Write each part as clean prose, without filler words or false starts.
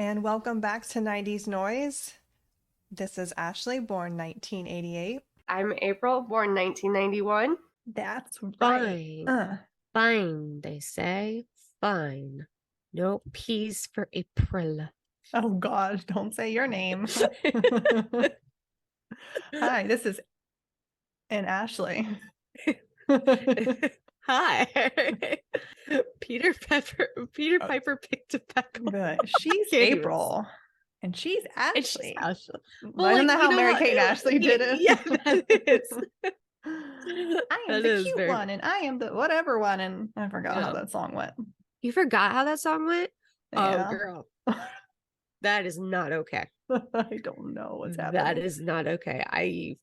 and welcome back to 90s Noise. This is Ashley, born 1988. I'm April, born 1991. That's right. Fine. Fine, they say. Fine. No P's for April. Oh gosh, don't say your name. Hi, this is Ashley. Hi. Peter Piper picked a peck. But she's April. And she's Ashley. Well, isn't that how Mary-Kate and Ashley did it? Yeah, that is. I am the cute one, and I am the whatever one, and I forgot how that song went. You forgot how that song went? Yeah. Oh, girl. That is not okay. I don't know what's happening. That is not okay. I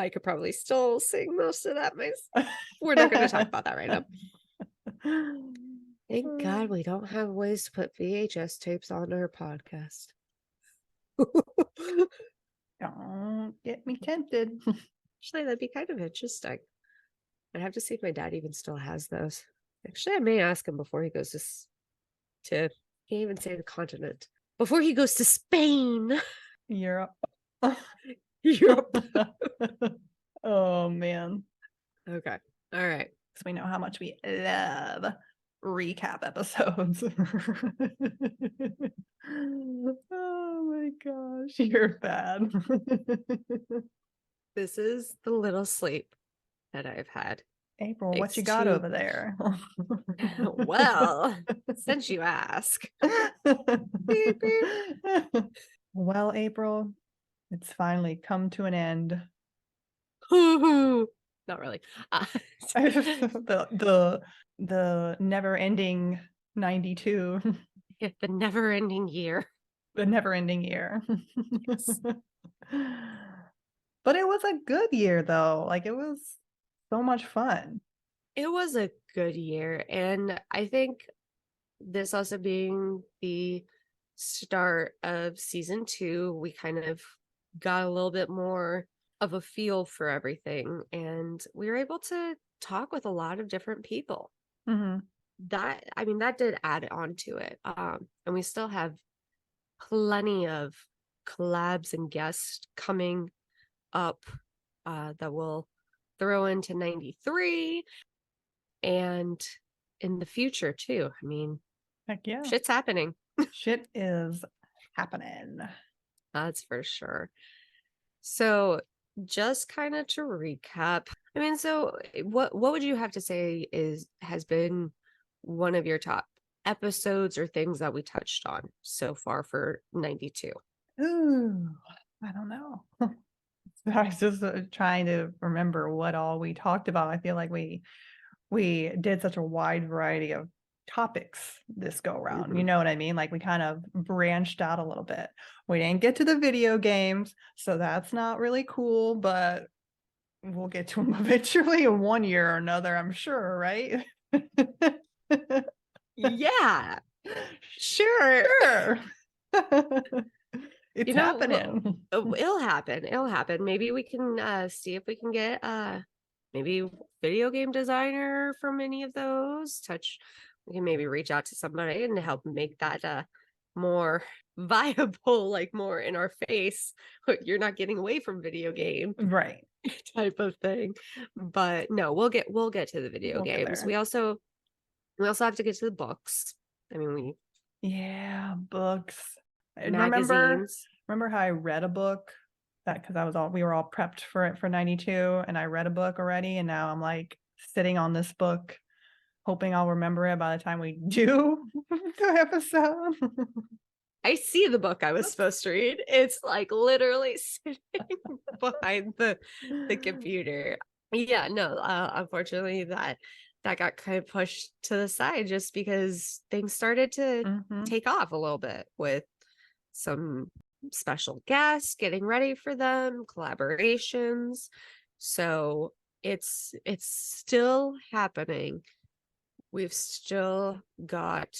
could probably still sing most of that myself. We're not going to talk about that right now. Thank God we don't have ways to put VHS tapes on our podcast. Don't get me tempted. Actually, that'd be kind of interesting. I'd have to see if my dad even still has those. Actually, I may ask him before he goes to can't even say the continent. Before he goes to Spain. Europe. Europe. Oh, man. Okay. All right. Because we know how much we love recap episodes. Oh, my gosh. You're bad. This is the little sleep that I've had. April, what you got over there? Well, since you ask. Beep, beep. Well, April, it's finally come to an end. Not really. The never-ending 92. The never-ending year. The never-ending year. Yes. But it was a good year, though. Like, it was so much fun. It was a good year. And I think this also being the start of season 2, we kind of got a little bit more of a feel for everything. And we were able to talk with a lot of different people. Mm-hmm. That did add on to it. And we still have plenty of collabs and guests coming up that will throw into 93 and in the future too. I mean, heck yeah, shit's happening. Shit is happening. That's for sure. So just kind of to recap, I mean, so what would you have to say has been one of your top episodes or things that we touched on so far for 92? Ooh, I don't know. I was just trying to remember what all we talked about. I feel like we did such a wide variety of topics this go round. Mm-hmm. You know what I mean? Like, we kind of branched out a little bit. We didn't get to the video games, so that's not really cool, but we'll get to them eventually in one year or another, I'm sure, right? Yeah, sure. It's happening. It'll happen. Maybe we can see if we can get maybe video game designer from any of those. We can maybe reach out to somebody and help make that more viable, like more in our face. You're not getting away from video game, right? Type of thing. But no, we'll get to the video games. We also have to get to the books. I mean, books. Magazines. Remember how I read a book because we were all prepped for it for 92, and I read a book already, and now I'm like sitting on this book hoping I'll remember it by the time we do the episode. I see the book I was supposed to read. It's like literally sitting behind the computer. Yeah, no, unfortunately that got kind of pushed to the side just because things started to take off a little bit with some special guests, getting ready for them, collaborations. So it's still happening. We've still got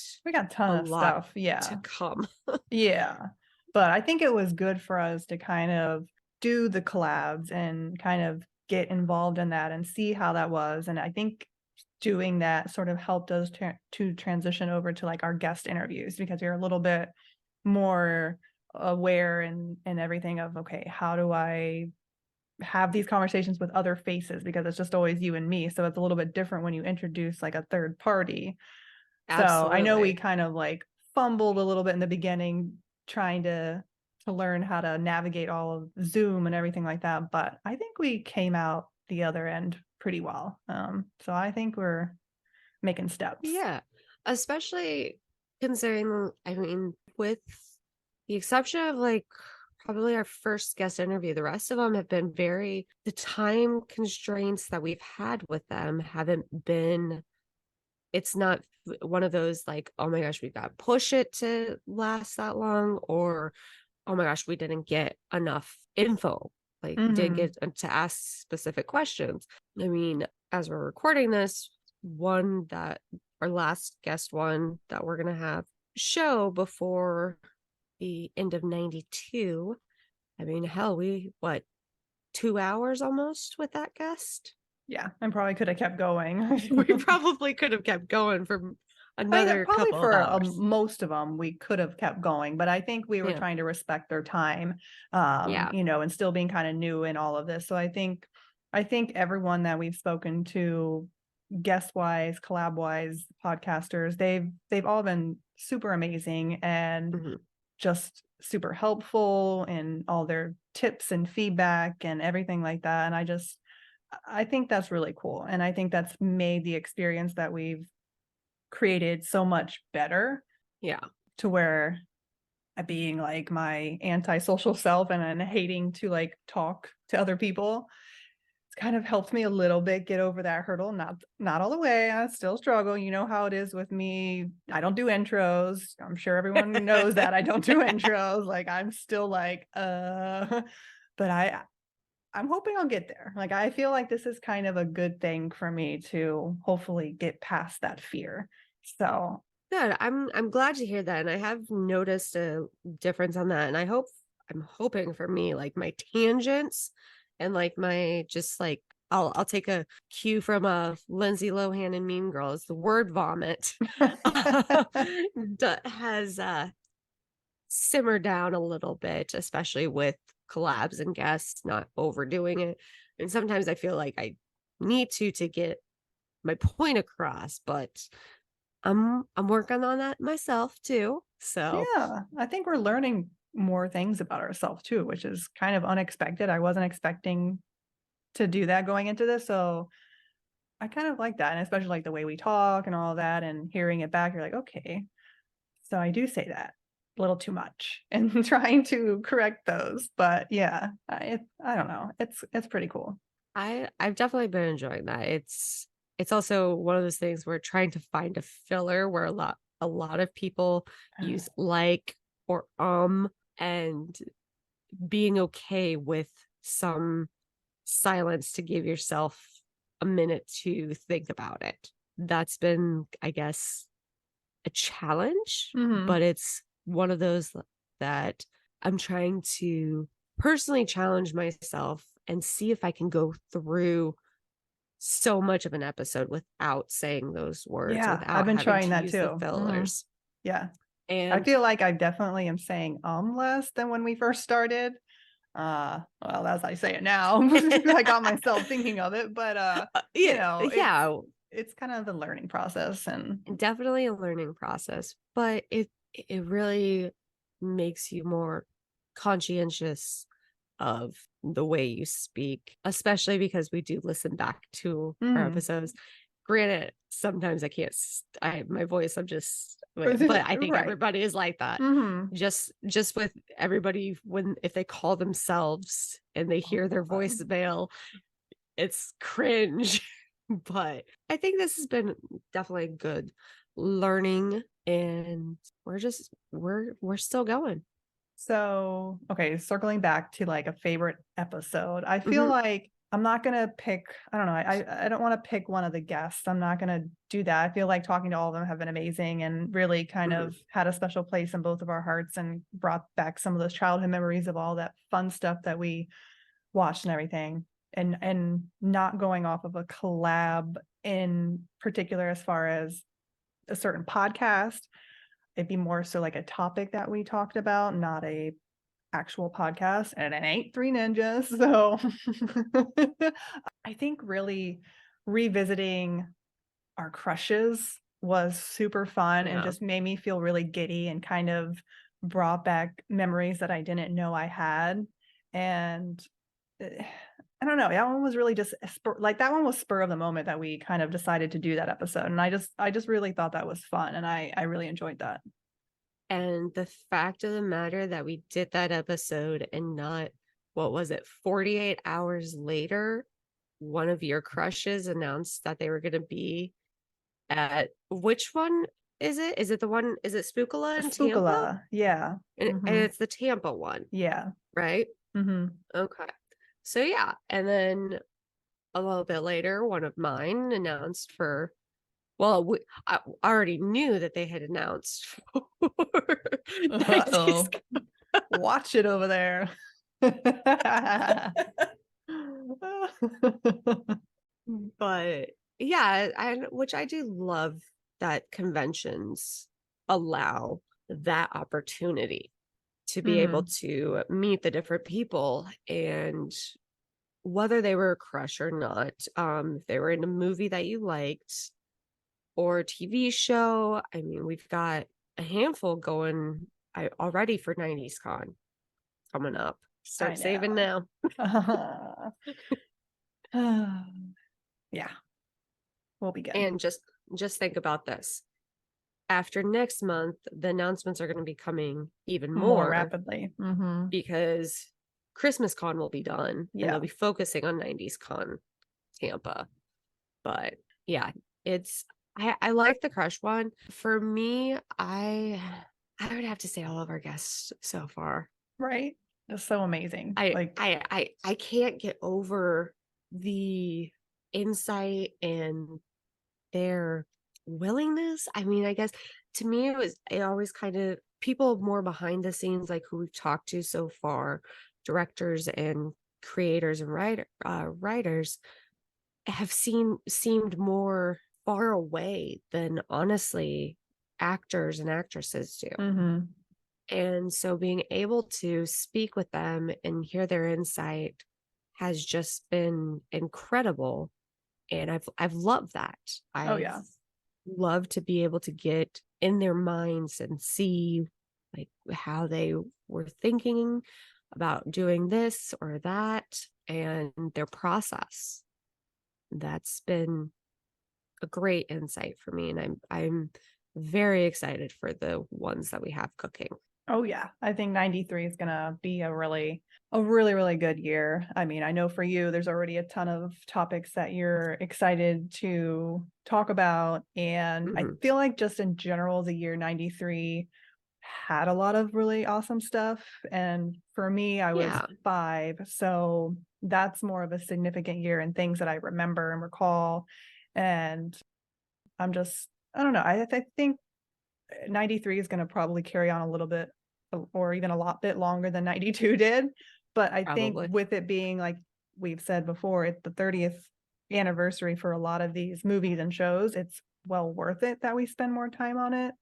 tons of stuff to come. Yeah, but I think it was good for us to kind of do the collabs and kind of get involved in that and see how that was. And I think doing that sort of helped us to transition over to like our guest interviews, because we were a little bit more aware and everything of, okay, how do I have these conversations with other faces, because it's just always you and me. So it's a little bit different when you introduce like a third party. So I know we Absolutely. kind of like fumbled a little bit in the beginning trying to learn how to navigate all of Zoom and everything like that, but I think we came out the other end pretty well. So I think we're making steps. Yeah. Especially considering, I mean, with the exception of like probably our first guest interview, the rest of them have been the time constraints that we've had with them haven't been, it's not one of those like, oh my gosh, we got to push it to last that long, or oh my gosh, we didn't get enough info, like didn't Mm-hmm. get to ask specific questions. I mean, as we're recording this, one that our last guest one that we're going to have show before the end of 92. I mean, hell, what, 2 hours almost with that guest? Yeah, and probably could have kept going. We probably could have kept going for another Probably couple of for hours. most of them, we could have kept going, but I think we were Yeah. trying to respect their time, Yeah. and still being kind of new in all of this. So I think everyone that we've spoken to, guest wise, collab wise, podcasters, they've all been super amazing and Mhm. just super helpful in all their tips and feedback and everything like that. And I think that's really cool. And I think that's made the experience that we've created so much better, Yeah. to where being like my antisocial self and hating to like talk to other people, it's kind of helped me a little bit get over that hurdle. Not all the way. I still struggle. You know how it is with me. I don't do intros. I'm sure everyone knows that I don't do intros. Like I'm still like, but I'm hoping I'll get there. Like I feel like this is kind of a good thing for me to hopefully get past that fear. So Good. I'm glad to hear that. And I have noticed a difference on that. And I'm hoping for me, like my tangents and like my just like I'll take a cue from Lindsay Lohan and Mean Girls, the word vomit that has simmered down a little bit, especially with collabs and guests, not overdoing it. And sometimes I feel like I need to get my point across, but I'm working on that myself too. So yeah, I think we're learning more things about ourselves too, which is kind of unexpected. I wasn't expecting to do that going into this. So I kind of like that. And especially like the way we talk and all that and hearing it back, you're like, okay, so I do say that a little too much and trying to correct those. But yeah, I don't know. It's pretty cool. I've definitely been enjoying that. It's also one of those things where trying to find a filler where a lot of people use like or and being okay with some silence to give yourself a minute to think about it. That's been, I guess, a challenge, Mm-hmm. but it's one of those that I'm trying to personally challenge myself and see if I can go through so much of an episode without saying those words, Yeah, I've without been having trying to that use the too. Mm-hmm. fillers. Yeah. I And feel like I definitely am saying less than when we first started. Well, as I say it now, I got myself thinking of it, but yeah, yeah, it's kind of the learning process. And definitely a learning process, but it really makes you more conscientious of the way you speak, especially because we do listen back to our mm, episodes. Granted, sometimes I can't, my voice, I'm just, but I think right. everybody is like that. Mm-hmm. Just with everybody, if they call themselves and they hear their voicemail, it's cringe. But I think this has been definitely good learning, and we're still going. So, okay, circling back to like a favorite episode, I feel Mhm. like I'm not gonna pick, I don't know, I don't want to pick one of the guests. I'm not gonna do that. I feel like talking to all of them have been amazing and really kind Mhm. of had a special place in both of our hearts and brought back some of those childhood memories of all that fun stuff that we watched and everything. And not going off of a collab in particular as far as a certain podcast. it'd be more so like a topic that we talked about, not a actual podcast, and it ain't Three Ninjas. So I think really revisiting our crushes was super fun and Yeah. just made me feel really giddy and kind of brought back memories that I didn't know I had. And I don't know, that one was really just like that one was spur of the moment that we kind of decided to do that episode. And I just really thought that was fun, and I really enjoyed that. And the fact of the matter that we did that episode and not, what was it, 48 hours later, one of your crushes announced that they were going to be at, which one is it? Is it the one, is it Spookala in Tampa? Spookala, yeah. And it's the Tampa one, Yeah. right? Mm-hmm. Okay. So yeah. And then a little bit later, one of mine announced for, well, I already knew that they had announced for 90s. Watch it over there. But yeah, which I do love that conventions allow that opportunity to be able to meet the different people, and whether they were a crush or not, if they were in a movie that you liked or a TV show. I mean, we've got a handful going already for 90s Con coming up. Start saving now. Yeah, we'll be good. And just think about this. After next month, the announcements are going to be coming even more rapidly, because Christmas Con will be done, and they'll be focusing on 90s Con Tampa. But yeah, I like the crush one. For me, I would have to say all of our guests so far. Right? It's so amazing. I can't get over the insight and their willingness. I mean, I guess to me it always kind of people more behind the scenes, like who we've talked to so far, directors and creators and writers have seemed more far away than honestly actors and actresses do. And so being able to speak with them and hear their insight has just been incredible. And I've loved that. I've loved to be able to get in their minds and see like how they were thinking about doing this or that and their process. That's been a great insight for me, and I'm very excited for the ones that we have cooking. Oh yeah, I think 93 is gonna be a really good year. I mean, I know for you, there's already a ton of topics that you're excited to talk about, and I feel like just in general, the year 93 had a lot of really awesome stuff. And for me, I was 5, so that's more of a significant year and things that I remember and recall. And I don't know. I think 93 is going to probably carry on a little bit or even a lot bit longer than 92 did. But I think with it being, like we've said before, it's the 30th anniversary for a lot of these movies and shows. It's well worth it that we spend more time on it.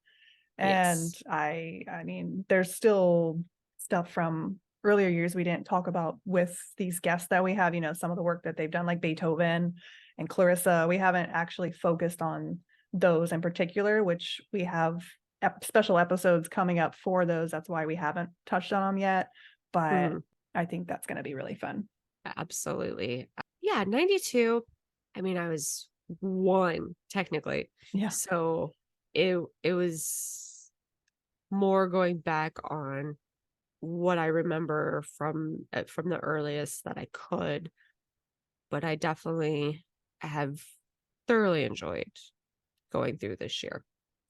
And I mean, there's still stuff from earlier years we didn't talk about with these guests that we have, you know, some of the work that they've done, like Beethoven and Clarissa. We haven't actually focused on those in particular, which we have special episodes coming up for those. That's why we haven't touched on them yet. But I think that's going to be really fun. Absolutely. Yeah, 92. I mean, I was 1 technically. Yeah. So it was more going back on what I remember from the earliest that I could, but I definitely have thoroughly enjoyed going through this year,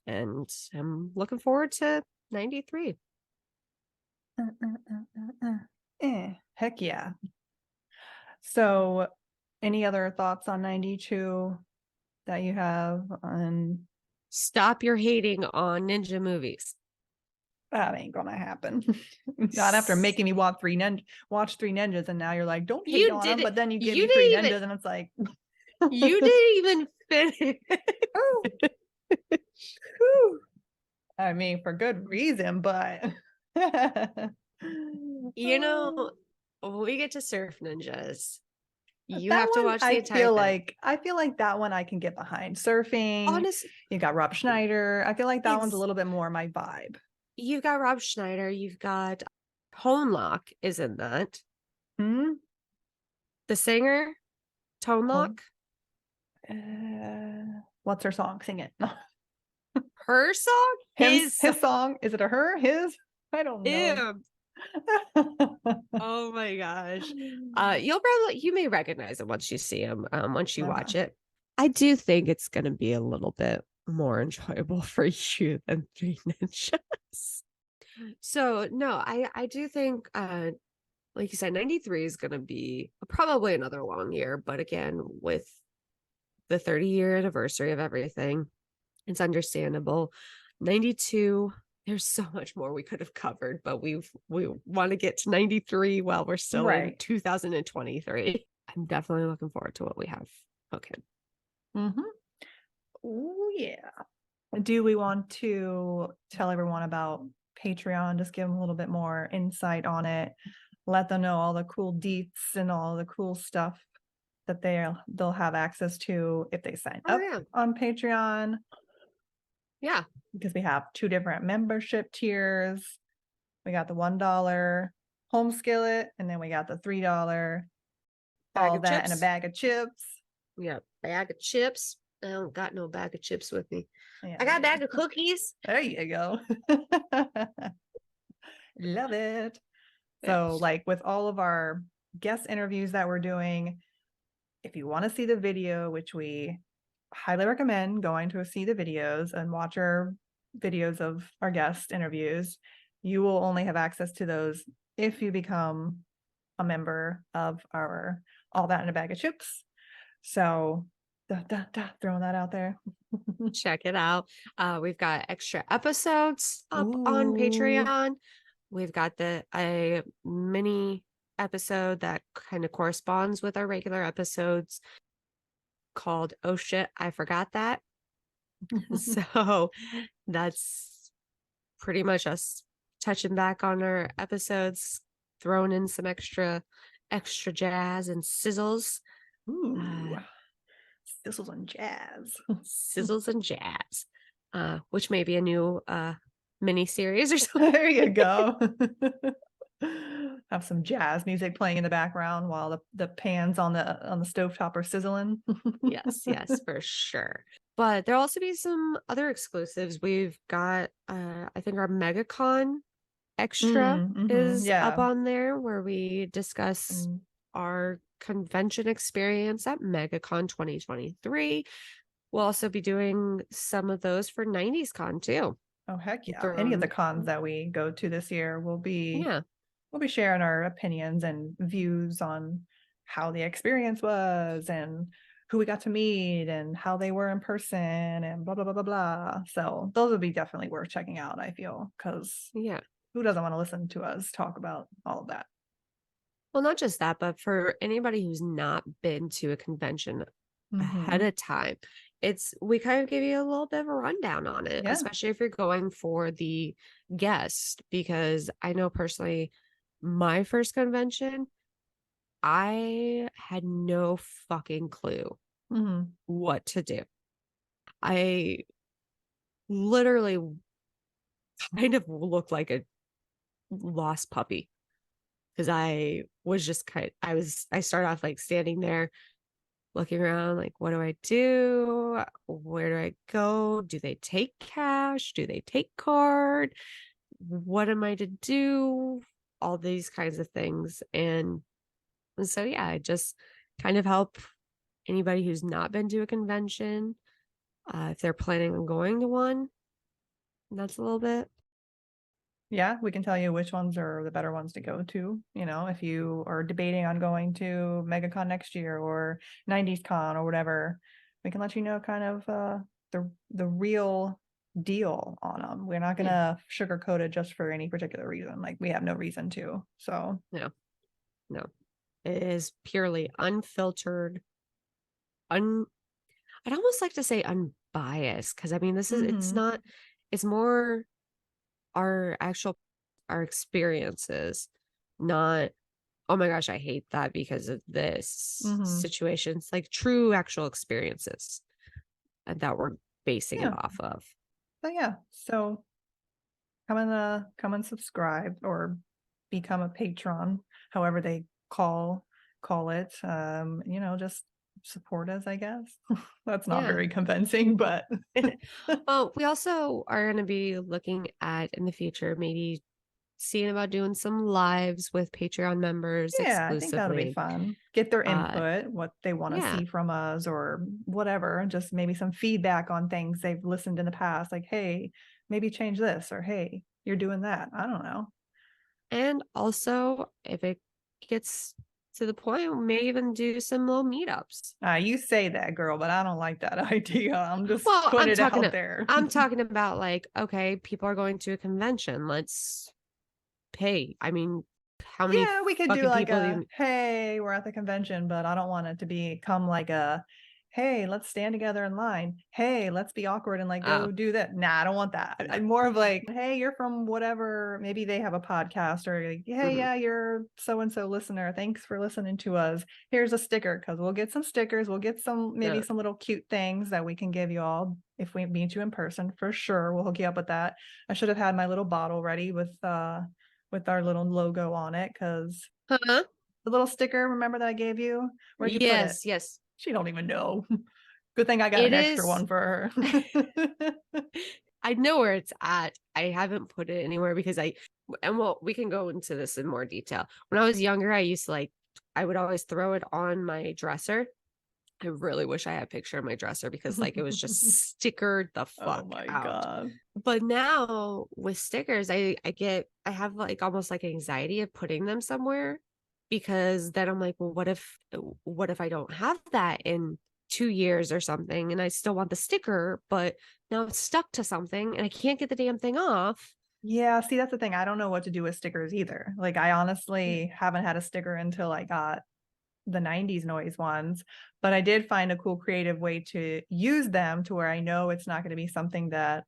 and I'm looking forward to 93. Heck yeah. So any other thoughts on 92 that you have on? Stop your hating on ninja movies. That ain't gonna happen. Not after making me watch Three Ninjas, and now you're like, don't hate on them, but then you give me Three Ninjas, and it's like, you didn't even finish. I mean, for good reason, but You know, when we get to Surf Ninjas, you that have to one, watch the entire thing. I feel like that one I can get behind. Surfing, Honest, you got Rob Schneider. I feel like that one's a it's little bit more my vibe. you've got Rob Schneider, you've got Homelock is in that. Hmm? The singer, Tone Home? Lock, What's her song? Sing it. her song, his song. His song. Is it a her? His? I don't know. Ew. Oh my gosh. You may recognize him once you see him, once you watch it. I do think it's gonna be a little bit more enjoyable for you than Three Ninjas. So no, I do think like you said, 93 is gonna be probably another long year, but again, with the 30-year anniversary of everything, it's understandable. 92, there's so much more we could have covered, but we want to get to 93 while we're still in Right. 2023. I'm definitely looking forward to what we have cooking. Mm-hmm. Oh yeah. Do we want to tell everyone about Patreon? Just give them a little bit more insight on it. Let them know all the cool deets and all the cool stuff that they'll have access to if they sign Oh up yeah. on Patreon. Yeah. Because we have 2 different membership tiers. We got the $1 home skillet, and then we got the $3 Bag all of that in a chips. bag of chips. Yeah, bag of chips. I don't got no bag of chips with me. Yeah, I got a yeah. bag of cookies. There you go. Love it. Yeah. So, like with all of our guest interviews that we're doing, if you want to see the video, which we highly recommend going to see the videos and watch our videos of our guest interviews, you will only have access to those if you become a member of our All That in a Bag of Chips. So, throwing that out there. Check it out. We've got extra episodes up on Ooh. Patreon. We've got a mini episode that kind of corresponds with our regular episodes called "Oh Shit, I Forgot That." So that's pretty much us touching back on our episodes, throwing in some extra jazz and sizzles. Ooh. Sizzles and jazz. Sizzles and jazz, which may be a new mini series or something. There you go. Have some jazz music playing in the background while the pans on the stovetop are sizzling. Yes, for sure. But there'll also be some other exclusives. We've got I think our MegaCon extra is yeah. up on there where we discuss our convention experience at MegaCon 2023. We'll also be doing some of those for 90s Con too. Oh heck yeah. Any of the cons that we go to this year we'll be sharing our opinions and views on how the experience was and who we got to meet and how they were in person and blah blah blah blah blah. So those would be definitely worth checking out, I feel, because who doesn't want to listen to us talk about all of that? Well, not just that, but for anybody who's not been to a convention ahead of time, we kind of give you a little bit of a rundown on it, especially if you're going for the guest, because I know personally my first convention, I had no fucking clue what to do. I literally kind of looked like a lost puppy because I was just I started off like standing there looking around like, what do I do? Where do I go? Do they take cash? Do they take card? What am I to do? All these kinds of things. And so, yeah, I just kind of help anybody who's not been to a convention, if they're planning on going to one. And that's a little bit. Yeah, we can tell you which ones are the better ones to go to. You know, if you are debating on going to MegaCon next year or 90s Con or whatever, we can let you know kind of the real deal on them. We're not gonna sugarcoat it just for any particular reason. Like we have no reason to. So no, it is purely unfiltered. I'd almost like to say unbiased because I mean it's not it's more our experiences, not, oh my gosh, I hate that because of this Mhm. situation. It's like true actual experiences and that we're basing it Yeah. off of. So yeah, so come and subscribe or become a patron, however they call it. Just support us, I guess. That's not Yeah. very convincing, but Well, we also are going to be looking at in the future, maybe seeing about doing some lives with Patreon members yeah, I think that'll be exclusively. fun. Get their Uh, input, what they want to yeah. see from us or whatever, and just maybe some feedback on things they've listened in the past, like, hey, maybe change this, or hey, you're doing that. I don't know. And also, if it gets to the point, we may even do some little meetups. You say that, girl, but I don't like that idea. I'm just Well, putting it out there. I'm talking about like, okay, people are going to a convention. Let's pay. I mean, how many Yeah, we could do fucking like people do a, you, hey, we're at the convention, but I don't want it to become like a, hey, let's stand together in line. Hey, let's be awkward and like oh, go do that. Nah, I don't want that. I'm more of like, hey, you're from whatever. Maybe they have a podcast or like, hey, mhm, yeah, you're so and so listener. Thanks for listening to us. Here's a sticker because we'll get some stickers. We'll get some maybe no. some little cute things that we can give you all if we meet you in person for sure. We'll hook you up with that. I should have had my little bottle ready with our little logo on it because Huh? the little sticker, remember that I gave you? Where'd you put it? Yes, yes. She don't even know. Good thing I got It an extra is. one for her. I know where it's at. I haven't put it anywhere because and well, we can go into this in more detail. When I was younger, I used to I would always throw it on my dresser. I really wish I had a picture of my dresser because like it was just stickered the Oh fuck my out. God. But now with stickers, I have like almost like anxiety of putting them somewhere because then I'm like, well, what if I don't have that in 2 years or something and I still want the sticker, but now it's stuck to something and I can't get the damn thing off. Yeah, see, that's the thing. I don't know what to do with stickers either. Like, I honestly haven't had a sticker until I got the 90s noise ones, but I did find a cool creative way to use them to where I know it's not going to be something that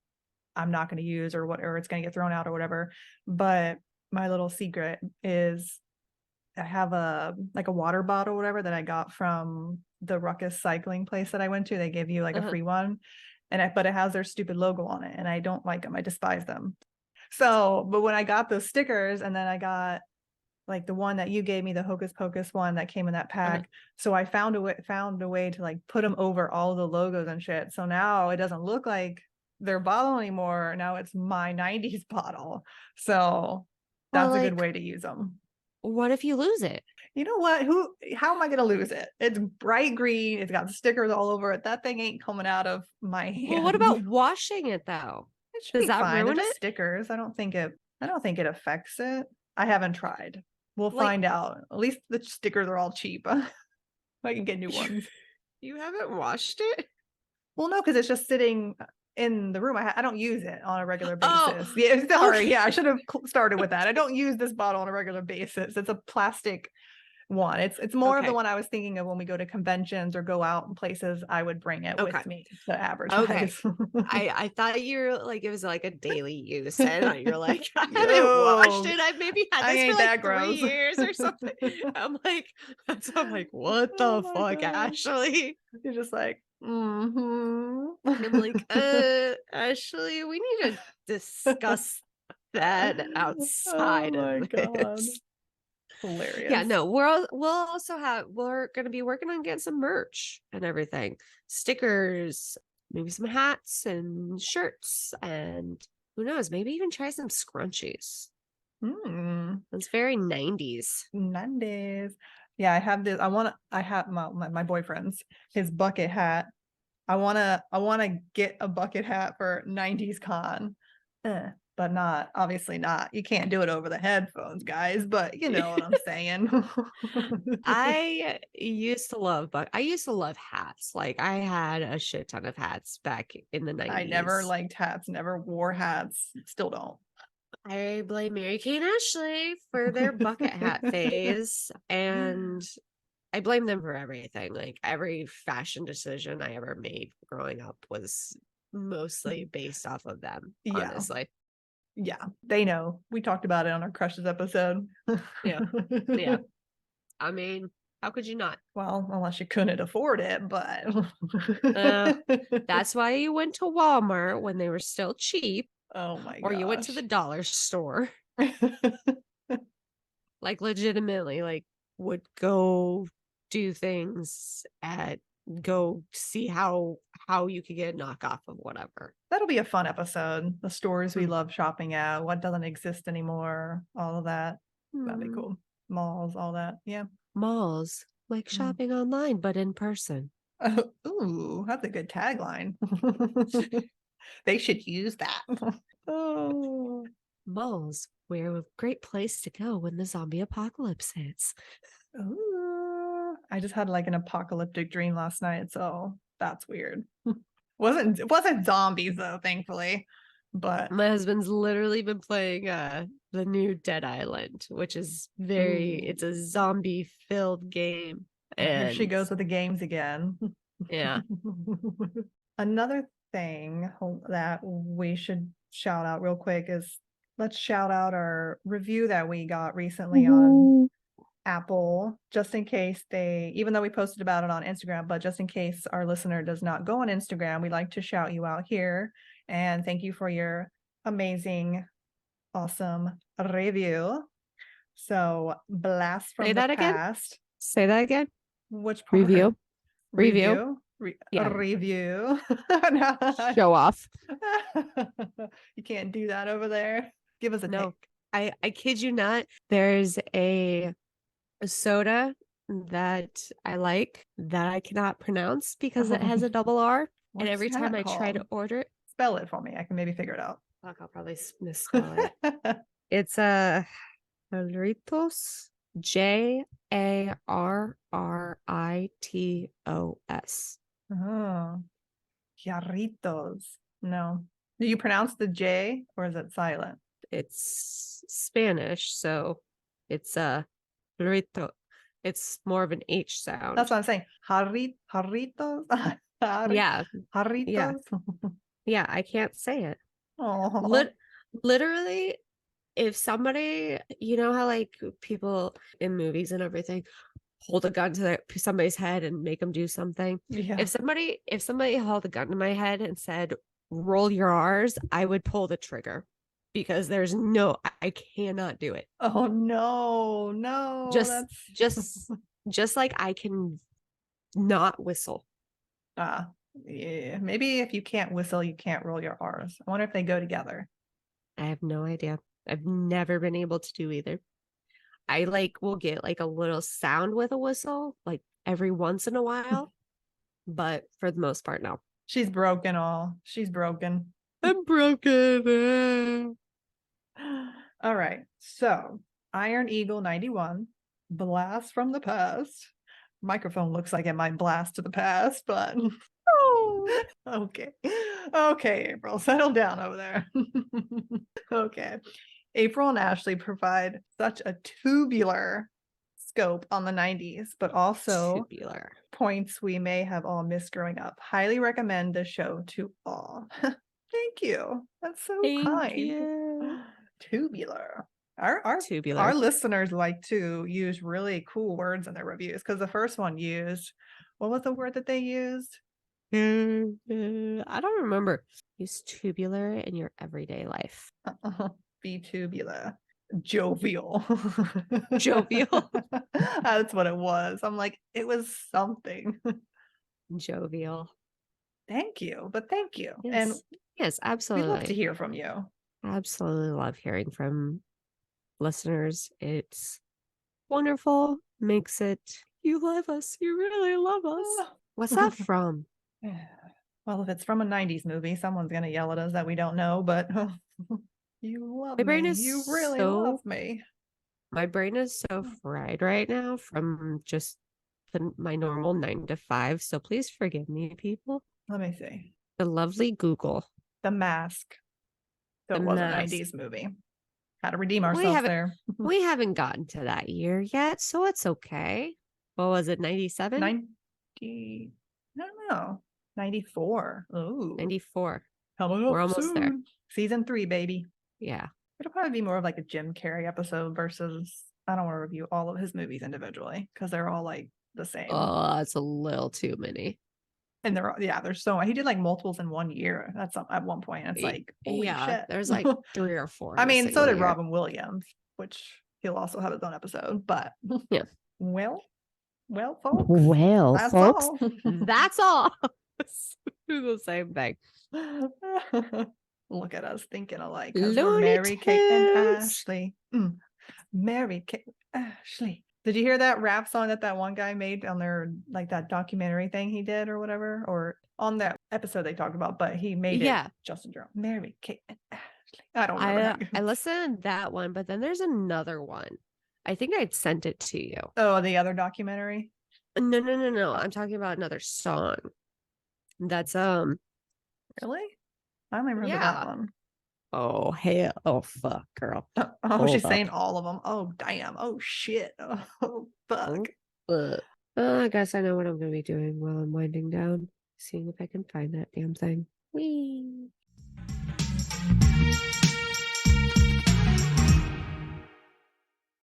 I'm not going to use or it's going to get thrown out or whatever. But my little secret is I have a like a water bottle or whatever that I got from the Ruckus cycling place that I went to. They give you like a Uh-huh. free one, but it has their stupid logo on it, and I don't like them. I despise them. So, but when I got those stickers, and then I got like the one that you gave me, the Hocus Pocus one that came in that Uh-huh. pack. So I found a way to like put them over all the logos and shit. So now it doesn't look like their bottle anymore. Now it's my 90s bottle. So Well, that's a good like, way to use them. what if you lose it? You know what? How am I gonna lose it? It's bright green, it's got stickers all over it. That thing ain't coming out of my Well, what hand. about washing it though? It should Does be that fine. They're ruin just it? stickers. I don't think it affects it. I haven't tried. We'll Like, find out. At least the stickers are all cheap. I can get new ones. you haven't washed it? Well, no, because it's just sitting in the room. I don't use it on a regular Oh, basis. Yeah, sorry. okay. Yeah, I should have started with that. I don't use this bottle on a regular basis. It's a plastic one. It's more of the Okay. one I was thinking of when we go to conventions or go out in places. I would bring it Okay. with me to Okay. advertise. I thought you were like it was like a daily use, and you're like, I haven't washed Yo, it. I maybe had I this for ain't like that 3 gross. years or something. I'm like, what Oh the my fuck, God. Ashley? You're just like, mm-hmm. I'm like, Ashley, we need to discuss that Oh outside of my God. this. Yeah, Hilarious. no, we're gonna be working on getting some merch and everything. Stickers, maybe some hats and shirts, and who knows, maybe even try some scrunchies. Hmm. It's very 90s. Nandes. Yeah, I have this. I have my boyfriend's his bucket hat. I wanna get a bucket hat for 90s con. But not obviously not. You can't do it over the headphones, guys, but you know what I'm saying. I used to love hats. Like I had a shit ton of hats back in the I never 90s. liked hats, never wore hats, still don't. I blame Mary Kay and Ashley for their bucket hat phase. And I blame them for everything. Like every fashion decision I ever made growing up was mostly based off of them, Yeah. honestly. Yeah, they know. We talked about it on our crushes episode. Yeah. Yeah. I mean, how could you not? Well, unless you couldn't afford it, but That's why you went to Walmart when they were still cheap, oh my or you went to the gosh. dollar store. Like legitimately, like would go do things at go see how you could get a knockoff of whatever. That'll be a fun episode. The stores we Mm. love shopping at, what doesn't exist anymore, all of that. That'd be Mm. cool. Malls, all that. Yeah. Malls, like shopping online, but in person. Ooh, that's a good tagline. They should use that. Oh. Malls, where a great place to go when the zombie apocalypse hits. Ooh. I just had like an apocalyptic dream last night, so that's weird. It wasn't zombies though, thankfully. But My husband's literally been playing the new Dead Island, which is it's a zombie filled game. here she And goes with the games again. yeah. Another thing that we should shout out real quick is let's shout out our review that we got recently on Apple, just in case even though we posted about it on Instagram, but just in case our listener does not go on Instagram, we'd like to shout you out here and thank you for your amazing, awesome review. So, blast from Say the that again. past. Say that again. Which part? Review. Review. Yeah. Review. Show off. You can't do that over there. Give us a No, take. I kid you not. There's a soda that I like that I cannot pronounce because it has a double R. And What's every time that I try to called? order it, Spell it for me. I can maybe figure it out. fuck, I'll probably misspell it. It's a Jarritos, Jarritos. Oh, Jarritos. No. Do you pronounce the J or is it silent? It's Spanish, so it's a Jarrito. It's more of an H sound. That's what I'm saying. Jarritos? Yeah. Jarritos? Yeah, I can't say it. Oh. Literally, if somebody, you know how like people in movies and everything hold a gun to somebody's head and make them do something. Yeah. If somebody held a gun to my head and said, roll your R's, I would pull the trigger because I cannot do it. Oh no, Just like I can not whistle. Yeah. Maybe if you can't whistle, you can't roll your R's. I wonder if they go together. I have no idea. I've never been able to do either. I will get like a little sound with a whistle, like every once in a while, but for the most part, no. She's broken. She's broken. I'm broken. All right. So, Iron Eagle 91, blast from the past. Microphone looks like it might blast to the past, but oh, okay. Okay, April, settle down over there. Okay. April and Ashley provide such a tubular scope on the 90s, but also Tubular points we may have all missed growing up. Highly recommend the show to all. Thank you. That's so kind. you. Tubular. Our Tubular. listeners like to use really cool words in their reviews because the first one used, what was the word that they used? I don't remember. Use tubular in your everyday life. Be tubular. Jovial. Jovial. That's what it was. I'm like, it was something. Jovial. Thank you. But thank you. Yes. And yes, we absolutely. love to hear from you. Absolutely love hearing from listeners. It's wonderful. Makes it, you love us. You really love us. What's that from? Well, if it's from a 90s movie, someone's going to yell at us that we don't know, but you love My brain me. is You really love me. My brain is so fried right now from just my normal 9 to 5. So please forgive me, people. Let me see. The lovely Google. The Mask. So it was a 90s movie. Had to redeem ourselves there. We haven't gotten to that year yet, so it's okay. What was it, 97? 90. I don't know. 94. Ooh. 94. Coming up We're almost there. soon. Season 3, baby. Yeah. It'll probably be more of like a Jim Carrey episode versus I don't want to review all of his movies individually because they're all like the same. Oh, that's a little too many. And there's so he did like multiples in 1 year. That's at one point. It's like holy shit. There's like 3 or 4. I in a mean, so single did year. Robin Williams, which he'll also have his own episode. But Yeah. well, folks. Well, That's folks, all. that's all. Do the same thing. Look at us thinking alike. 'Cause we're Looney Mary Kate and Tunes. Ashley. Mary Kate Ashley. Did you hear that rap song that one guy made on their like that documentary thing he did or whatever, or on that episode they talked about? But he made Yeah. it Justin Jerome. Mary Kate and Ashley. I don't remember. how it I goes. listened to that one, but then there's another one. I think I'd sent it to you. Oh, the other documentary. No. I'm talking about another song. That's Really? I only remember Yeah. that one. oh hell, oh fuck, girl. Oh, Hold she's up. saying all of them. Oh, damn. Oh, shit. Oh, fuck. I guess I know what I'm gonna be doing while I'm winding down. Seeing if I can find that damn thing. Whee.